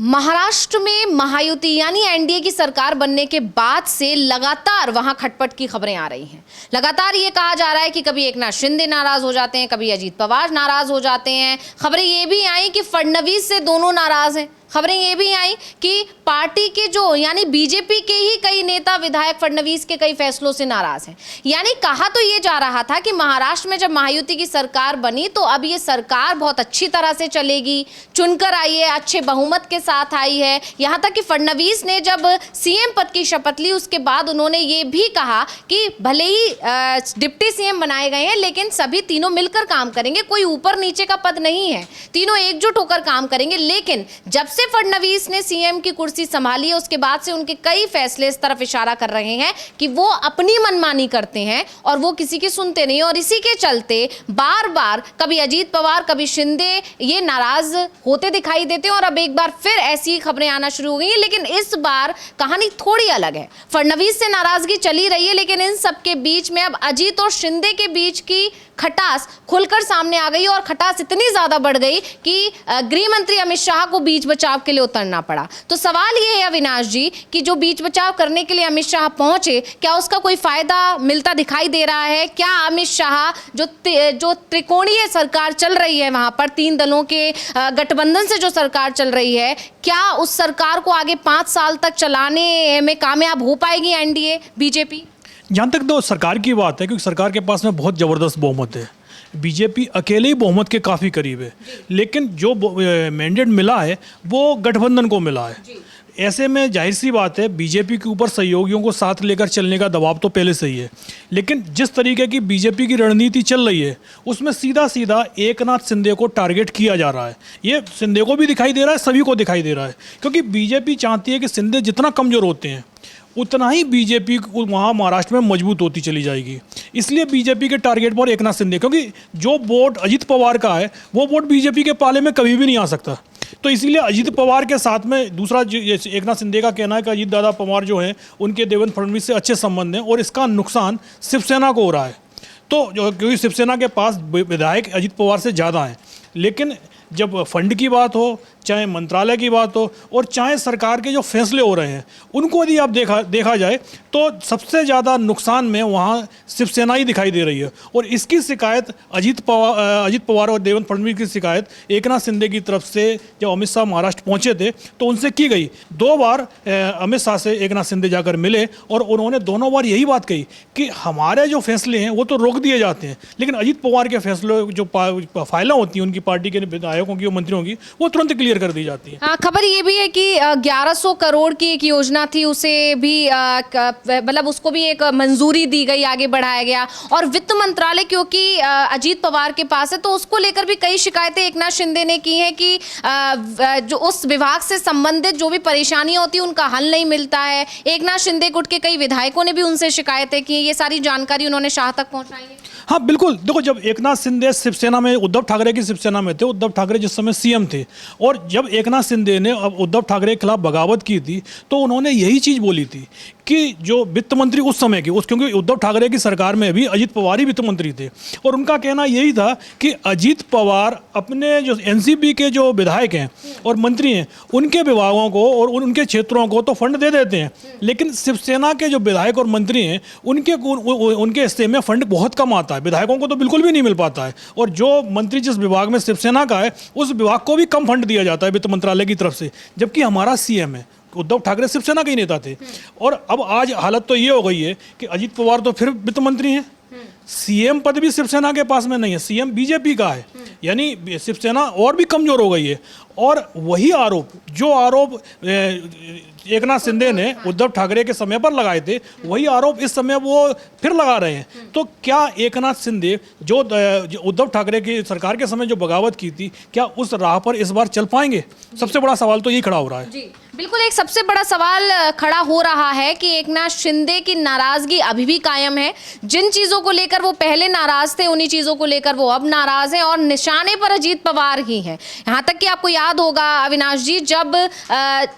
महाराष्ट्र में महायुति यानी एनडीए की सरकार बनने के बाद से लगातार वहां खटपट की खबरें आ रही हैं। लगातार ये कहा जा रहा है कि कभी एकनाथ शिंदे नाराज हो जाते हैं, कभी अजीत पवार नाराज हो जाते हैं। खबरें ये भी आई कि फडणवीस से दोनों नाराज हैं। खबरें ये भी आई कि पार्टी के जो यानी बीजेपी के ही कई नेता विधायक फडणवीस के कई फैसलों से नाराज हैं। यानी कहा तो ये जा रहा था कि महाराष्ट्र में जब महायुति की सरकार बनी तो अब ये सरकार बहुत अच्छी तरह से चलेगी, चुनकर आई है, अच्छे बहुमत के साथ आई है। यहाँ तक कि फडणवीस ने जब सीएम पद की शपथ ली उसके बाद उन्होंने ये भी कहा कि भले ही डिप्टी सीएम बनाए गए हैं लेकिन सभी तीनों मिलकर काम करेंगे, कोई ऊपर नीचे का पद नहीं है, तीनों एकजुट होकर काम करेंगे। लेकिन जब से फडणवीस ने सीएम की कुर्सी संभाली है उसके बाद से उनके कई फैसले इस तरफ इशारा कर रहे हैं कि वो अपनी मनमानी करते हैं और वो किसी की सुनते नहीं। और इसी के चलते बार बार कभी अजीत पवार कभी शिंदे ये नाराज होते दिखाई देते हैं और अब एक बार फिर ऐसी खबरें आना शुरू हो गई हैं। लेकिन इस बार कहानी थोड़ी अलग है। फडणवीस से नाराजगी चली रही है लेकिन इन सबके बीच में अब अजीत और शिंदे के बीच की खटास खुलकर सामने आ गई और खटास इतनी ज्यादा बढ़ गई कि गृह मंत्री अमित शाह को बीच बचाव के लिए उतरना पड़ा। तो सवाल ये है अविनाश जी कि जो बीच बचाव करने के लिए अमित शाह पहुंचे, क्या उसका कोई फायदा मिलता दिखाई दे रहा है? क्या अमित शाह जो त्रिकोणीय सरकार चल रही है वहां पर तीन दलों के गठबंधन से जो सरकार चल रही है, क्या उस सरकार को आगे 5 साल तक चलाने में कामयाब हो पाएगी एनडीए बीजेपी? जहाँ तक तो सरकार की बात है, क्योंकि सरकार के पास में बहुत ज़बरदस्त बहुमत है, बीजेपी अकेले ही बहुमत के काफ़ी करीब है, लेकिन जो मैंडेट मिला है वो गठबंधन को मिला है। ऐसे में जाहिर सी बात है बीजेपी के ऊपर सहयोगियों को साथ लेकर चलने का दबाव तो पहले से ही है। लेकिन जिस तरीके की बीजेपी की रणनीति चल रही है उसमें सीधा सीधा एकनाथ शिंदे को टारगेट किया जा रहा है। ये शिंदे को भी दिखाई दे रहा है, सभी को दिखाई दे रहा है, क्योंकि बीजेपी चाहती है कि शिंदे जितना कमज़ोर होते हैं उतना ही बीजेपी वहाँ महाराष्ट्र में मजबूत होती चली जाएगी। इसलिए बीजेपी के टारगेट पर एकनाथ शिंदे, क्योंकि जो वोट अजीत पवार का है वो वोट बीजेपी के पाले में कभी भी नहीं आ सकता। तो इसीलिए अजीत पवार के साथ में दूसरा एकनाथ शिंदे का कहना है कि अजीत दादा पवार जो हैं उनके देवेंद्र फडणवीस से अच्छे संबंध हैं और इसका नुकसान शिवसेना को हो रहा है। तो क्योंकि शिवसेना के पास विधायक अजीत पवार से ज़्यादा हैं, लेकिन जब फंड की बात हो, चाहे मंत्रालय की बात हो और चाहे सरकार के जो फैसले हो रहे हैं उनको यदि आप देखा जाए तो सबसे ज़्यादा नुकसान में वहाँ शिवसेना ही दिखाई दे रही है। और इसकी शिकायत अजीत पवार और देवेंद्र फडणवीस की शिकायत एकनाथ शिंदे की तरफ से जब अमित शाह महाराष्ट्र पहुँचे थे तो उनसे की गई। 2 बार अमित शाह से एकनाथ शिंदे जाकर मिले और उन्होंने दोनों बार यही बात कही कि हमारे जो फैसले हैं वो तो रोक दिए जाते हैं, लेकिन अजीत पवार के फैसले जो फाइलें होती हैं उनकी पार्टी के विधायकों की और मंत्रियों की वो तुरंत क्लियर कर दी जाती है। हाँ, खबर ये भी है कि 1100 करोड़ की एक योजना थी, उसे भी मतलब उसको भी एक मंजूरी दी गई, आगे बढ़ाया गया। और वित्त मंत्रालय क्योंकि अजीत पवार के पास है तो उसको लेकर भी कई शिकायतें एकनाथ शिंदे ने की हैं कि जो उस विभाग से संबंधित जो भी परेशानियां होती हैं उनका हल नहीं मिलता है। एकनाथ शिंदे गुट के कई विधायकों ने भी उनसे शिकायतें की। ये सारी जानकारी उन्होंने शाह तक पहुंचाई है। हाँ बिल्कुल, देखो जब एकनाथ शिंदे शिवसेना में उद्धव ठाकरे की शिवसेना में थे, उद्धव ठाकरे जिस समय सीएम थे, और जब एकनाथ शिंदे ने अब उद्धव ठाकरे के खिलाफ बगावत की थी तो उन्होंने यही चीज़ बोली थी कि जो वित्त मंत्री उस समय के क्योंकि उद्धव ठाकरे की सरकार में भी अजीत पवार ही वित्त मंत्री थे, और उनका कहना यही था कि अजीत पवार अपने जो एनसीपी के जो विधायक हैं और मंत्री हैं उनके विभागों को और उनके क्षेत्रों को तो फंड दे देते हैं, लेकिन शिवसेना के जो विधायक और मंत्री हैं उनके हिस्से में फंड बहुत कम आता है, विधायकों को तो बिल्कुल भी नहीं मिल पाता है। और जो मंत्री जिस विभाग में शिवसेना का है उस विभाग को भी कम फंड दिया जाता है वित्त मंत्रालय की तरफ से, जबकि हमारा सीएम है उद्धव ठाकरे शिवसेना के ही नेता थे। और अब आज हालत तो ये हो गई है कि अजीत पवार तो फिर वित्त मंत्री हैं, सीएम पद भी शिवसेना के पास में नहीं है, सीएम बीजेपी का है, यानी शिवसेना और भी कमजोर हो गई है। और वही आरोप एकनाथ शिंदे ने उद्धव ठाकरे के समय पर लगाए थे, वही आरोप इस समय वो फिर लगा रहे हैं। तो क्या एकनाथ शिंदे जो उद्धव ठाकरे की सरकार के समय जो बगावत की थी, क्या उस राह पर इस बार चल पाएंगे? सबसे बड़ा सवाल तो यही खड़ा हो रहा है। बिल्कुल एक सबसे बड़ा सवाल खड़ा हो रहा है कि एकनाथ शिंदे की नाराजगी अभी भी कायम है। जिन चीजों को लेकर वो पहले नाराज थे उन्हीं चीजों को लेकर वो अब नाराज हैं और निशाने पर अजीत पवार ही हैं। यहाँ तक कि आपको याद होगा अविनाश जी, जब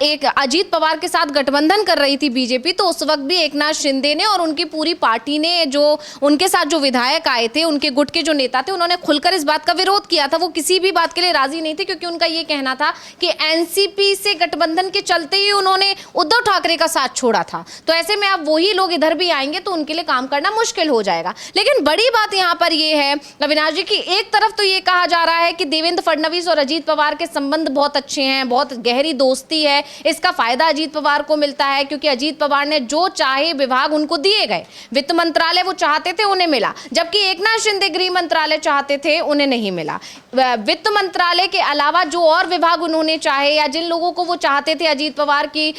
एक अजीत पवार के साथ गठबंधन कर रही थी बीजेपी, तो उस वक्त भी एकनाथ शिंदे ने और उनकी पूरी पार्टी ने, जो उनके साथ जो विधायक आए थे, उनके गुट के जो नेता थे, उन्होंने खुलकर इस बात का विरोध किया था। वो किसी भी बात के लिए राजी नहीं थे क्योंकि उनका ये कहना था कि एनसीपी से गठबंधन के चलते ही उन्होंने उद्धव ठाकरे का साथ छोड़ा था। तो ऐसे में अब वही लोग इधर भी आएंगे तो उनके लिए काम करना मुश्किल हो जाएगा। लेकिन बड़ी बात यहां पर यह है अविनाश जी की एक तरफ तो ये कहा जा रहा है कि देवेंद्र फडणवीस और अजीत पवार के संबंध बहुत अच्छे हैं, बहुत गहरी दोस्ती है, इसका फायदा अजीत पवार को मिलता है क्योंकि अजीत पवार ने जो चाहे विभाग उनको दिए गए। वित्त मंत्रालय वो चाहते थे उन्हें मिला, जबकि एकनाथ शिंदे गृह मंत्रालय चाहते थे उन्हें नहीं मिला। वित्त मंत्रालय के अलावा जो और विभाग उन्होंने चाहे या जिन लोगों को वो चाहते थे अजीत पवार की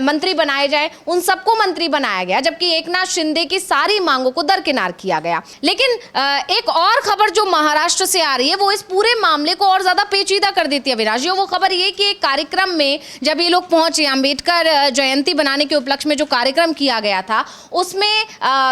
मंत्री बनाए जाए, उन सबको मंत्री बनाया गया, जबकि एकनाथ शिंदे की सारी मांगों को दरकिनार किया गया। लेकिन एक और खबर जो महाराष्ट्र से आ रही है वो इस पूरे मामले को और ज्यादा पेचीदा कर देती है विराज जी। वो खबर ये कि एक कार्यक्रम में जब ये लोग पहुंचे, अंबेडकर जयंती बनाने के उपलक्ष्य में जो कार्यक्रम किया गया था उसमें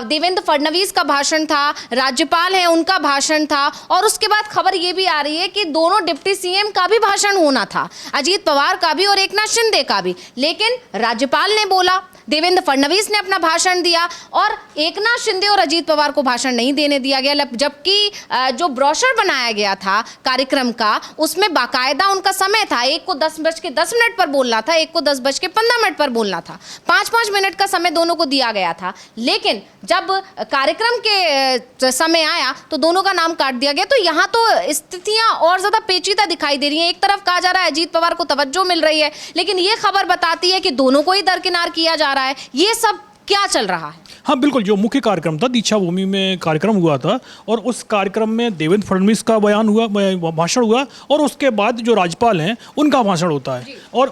देवेंद्र फडणवीस का भाषण था, राज्यपाल है उनका भाषण था, और उसके बाद खबर ये भी आ रही है कि दोनों डिप्टी सीएम का भी भाषण होना था, अजीत पवार का भी और एकनाथ शिंदे का भी। लेकिन राज्यपाल ने बोला, देवेंद्र फडणवीस ने अपना भाषण दिया और एकनाथ शिंदे और अजीत पवार को भाषण नहीं देने दिया गया। जबकि जो ब्रोशर बनाया गया था कार्यक्रम का उसमें बाकायदा उनका समय था, एक को 10:10 पर बोलना था, एक को 10:15 पर बोलना था, 5-5 मिनट का समय दोनों को दिया गया था। लेकिन जब कार्यक्रम के समय आया तो दोनों का नाम काट दिया गया। तो यहाँ तो स्थितियां और ज्यादा पेचीदा दिखाई दे रही हैं। एक तरफ कहा जा रहा है अजीत पवार को तवज्जो मिल रही है, लेकिन ये खबर बताती है कि दोनों को ही दरकिनार किया जा रहा है। ये सब क्या चल रहा है? हाँ बिल्कुल, जो मुख्य कार्यक्रम था दीक्षा भूमि में कार्यक्रम हुआ था और उस कार्यक्रम में देवेंद्र फडणवीस का बयान हुआ, भाषण हुआ और उसके बाद जो राज्यपाल हैं उनका भाषण होता है और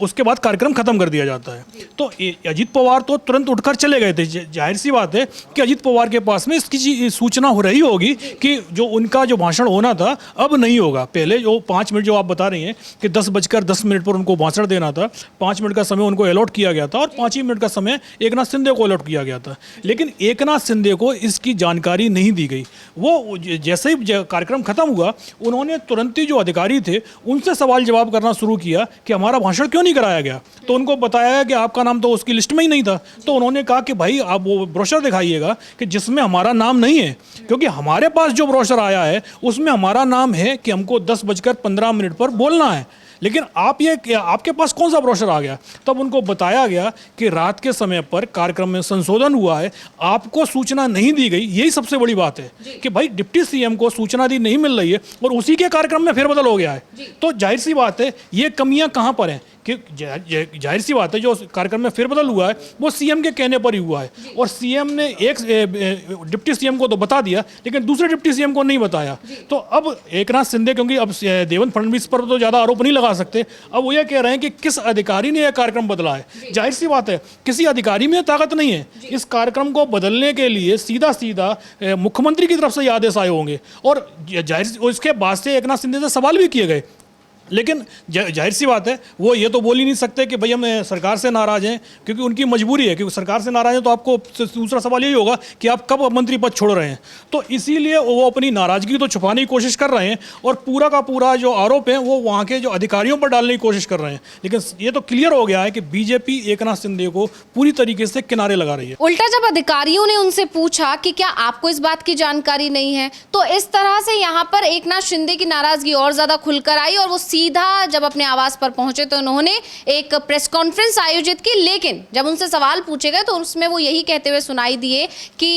उसके बाद कार्यक्रम खत्म कर दिया जाता है। तो अजीत पवार तो तुरंत उठकर चले गए थे। जाहिर सी बात है कि अजीत पवार के पास में इसकी सूचना हो रही होगी कि जो उनका जो भाषण होना था अब नहीं होगा। पहले जो 5 मिनट जो आप बता रही हैं कि 10:10 पर उनको भाषण देना था, 5 मिनट का समय उनको अलॉट किया गया था और 5 ही मिनट का समय एकनाथ शिंदे को अलॉट किया गया था। लेकिन एकनाथ शिंदे को इसकी जानकारी नहीं दी गई। वो जैसे ही कार्यक्रम खत्म हुआ उन्होंने तुरंत ही जो अधिकारी थे उनसे सवाल जवाब करना शुरू किया कि हमारा भाषण क्यों नहीं कराया गया। तो उनको बताया गया कि आपका नाम तो उसकी लिस्ट में ही नहीं था। तो उन्होंने कहा कि भाई आप वो ब्रोशर दिखाइएगा कि जिसमें हमारा नाम नहीं है, क्योंकि हमारे पास जो ब्रोशर आया है उसमें हमारा नाम है कि हमको 10:15 पर बोलना है। लेकिन आपके पास कौन सा ब्रोशर आ गया? तब उनको बताया गया कि रात के समय पर कार्यक्रम में संशोधन हुआ है, आपको सूचना नहीं दी गई। यही सबसे बड़ी बात है कि भाई डिप्टी सीएम को सूचना दी नहीं मिल रही है और उसी के कार्यक्रम में फेरबदल हो गया है। तो जाहिर सी बात है ये कमियां कहां पर हैं कि जाहिर सी बात है जो कार्यक्रम में फेरबदल हुआ है वो सीएम के कहने पर ही हुआ है और सीएम ने एक डिप्टी सीएम को तो बता दिया लेकिन दूसरे डिप्टी सीएम को नहीं बताया। तो अब एकनाथ शिंदे, क्योंकि अब देवेंद्र फडणवीस पर तो ज़्यादा आरोप नहीं लगा सकते, अब वो ये कह रहे हैं कि किस अधिकारी ने यह कार्यक्रम बदला है। जाहिर सी बात है किसी अधिकारी में ताकत नहीं है। इस कार्यक्रम को बदलने के लिए सीधा मुख्यमंत्री की तरफ से आदेश आए होंगे और जाहिर उसके बाद से एकनाथ शिंदे से सवाल भी किए गए। लेकिन जाहिर सी बात है वो ये तो बोल ही नहीं सकते कि भाई हम सरकार से नाराज़ हैं, क्योंकि उनकी मजबूरी है। क्योंकि सरकार से नाराज़ हैं तो आपको दूसरा सवाल यही होगा कि आप कब मंत्री पद छोड़ रहे हैं। तो इसीलिए वो अपनी नाराज़गी तो छुपाने की कोशिश कर रहे हैं और पूरा का पूरा जो आरोप है वो वहाँ के जो अधिकारियों पर डालने की कोशिश कर रहे हैं। लेकिन ये तो क्लियर हो गया है कि बीजेपी एकनाथ शिंदे को पूरी तरीके से किनारे लगा रही है। उल्टा जब अधिकारियों ने उनसे पूछा कि क्या आपको इस बात की जानकारी नहीं है, तो इस तरह से यहाँ पर एकनाथ शिंदे की नाराजगी और ज्यादा खुलकर आई और वो सीधा जब अपने आवास पर पहुंचे तो उन्होंने एक प्रेस कॉन्फ्रेंस आयोजित की। लेकिन जब उनसे सवाल पूछे गए तो उसमें वो यही कहते हुए सुनाई दिए कि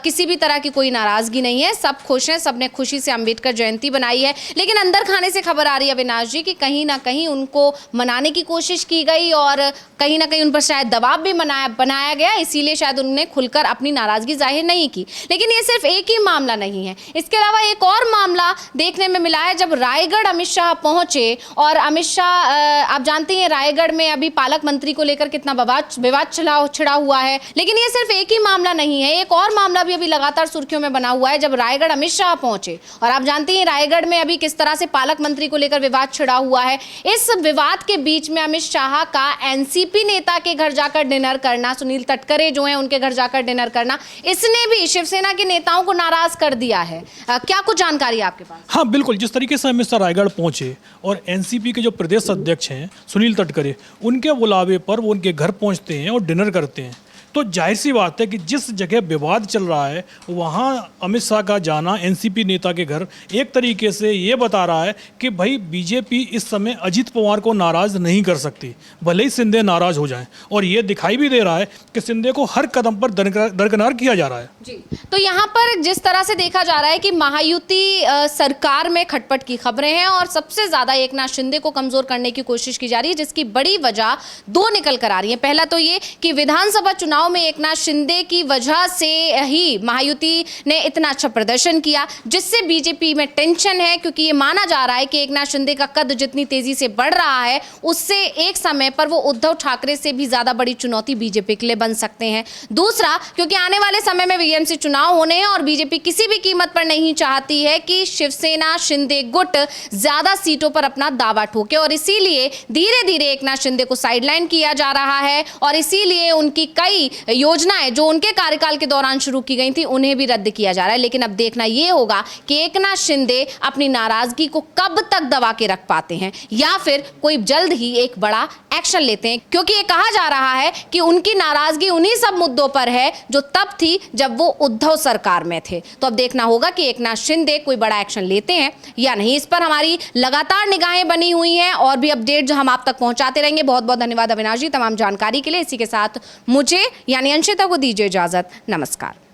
किसी भी तरह की कोई नाराजगी नहीं है, सब खुश हैं, सबने खुशी से अंबेडकर जयंती बनाई है। लेकिन अंदर खाने से खबर आ रही है अविनाश जी कि कहीं ना कहीं उनको मनाने की कोशिश की गई और कहीं ना कहीं उन पर शायद दबाव भी बनाया गया, इसीलिए शायद उन्होंने खुलकर अपनी नाराजगी जाहिर नहीं की। लेकिन ये सिर्फ एक ही मामला नहीं है, इसके अलावा एक और मामला देखने में मिला है। जब रायगढ़ अमित शाह पहुंचे और अमित शाह आप जानते हैं रायगढ़ में अभी पालक मंत्री को लेकर कितना विवाद छिड़ा हुआ है। लेकिन ये सिर्फ एक ही मामला नहीं है, एक और मामला भी अभी लगातार सुर्खियों में बना हुआ है जब रायगढ़ अमित शाह पहुंचे। और आप जानते हैं रायगढ़ में अभी किस तरह से पालक मंत्री को लेकर विवाद छिड़ा हुआ है। इस विवाद के बीच में अमित शाह का एनसीपी नेता के घर जाकर डिनर करना, सुनील तटकरे जो हैं उनके घर जाकर डिनर करना, इसने भी शिवसेना के नेताओं को नाराज कर दिया है। क्या कुछ जानकारी है आपके पास? हाँ बिल्कुल, जिस तरीके से अमित शाह रायगढ़ पहुंचे और एनसीपी के जो प्रदेश अध्यक्ष हैं सुनील तटकरे, उनके बुलावे पर वो उनके घर पहुंचते हैं और डिनर करते हैं, तो जाहिर सी बात है कि जिस जगह विवाद चल रहा है वहाँ अमित शाह का जाना एनसीपी नेता के घर एक तरीके से ये बता रहा है कि भाई बीजेपी इस समय अजित पवार को नाराज नहीं कर सकती, भले ही सिंधे नाराज हो जाएं। और ये दिखाई भी दे रहा है कि सिंधे को हर कदम पर दरकिनार किया जा रहा है। जी, तो यहाँ पर जिस तरह से देखा जा रहा है कि महायुति सरकार में खटपट की खबरें हैं और सबसे ज्यादा एकनाथ शिंदे को कमजोर करने की कोशिश की जा रही है, जिसकी बड़ी वजह दो निकल कर आ रही है। पहला तो ये कि विधानसभा चुनाव में एकनाथ शिंदे की वजह से ही महायुति ने इतना अच्छा प्रदर्शन किया, जिससे बीजेपी में टेंशन है, क्योंकि ये माना जा रहा है कि एकनाथ शिंदे का कद जितनी तेजी से बढ़ रहा है उससे एक समय पर वो उद्धव ठाकरे से भी ज्यादा बड़ी चुनौती बीजेपी के लिए बन सकते हैं। दूसरा, क्योंकि आने वाले समय में वीएमसी चुनाव होने हैं और बीजेपी किसी भी कीमत पर नहीं चाहती है कि शिवसेना शिंदे गुट ज्यादा सीटों पर अपना दावा ठोके, और इसीलिए धीरे धीरे एकनाथ शिंदे को साइडलाइन किया जा रहा है और इसीलिए उनकी कई योजनाएं जो उनके कार्यकाल के दौरान शुरू की गई थी उन्हें भी रद्द किया जा रहा है। लेकिन अब देखना यह होगा कि एकनाथ शिंदे अपनी नाराजगी को कब तक दबा के रख पाते हैं या फिर कोई जल्द ही एक बड़ा एक्शन लेते हैं, क्योंकि ये कहा जा रहा है कि उनकी नाराजगी उन्हीं सब मुद्दों पर है जो तब थी जब वो उद्धव सरकार में थे। तो अब देखना होगा कि एकनाथ शिंदे कोई बड़ा एक्शन लेते हैं या नहीं। इस पर हमारी लगातार निगाहें बनी हुई हैं और भी अपडेट जो हम आप तक पहुंचाते रहेंगे। बहुत बहुत धन्यवाद अविनाश जी तमाम जानकारी के लिए। इसी के साथ मुझे यानी अंशिता को दीजिए इजाजत। नमस्कार।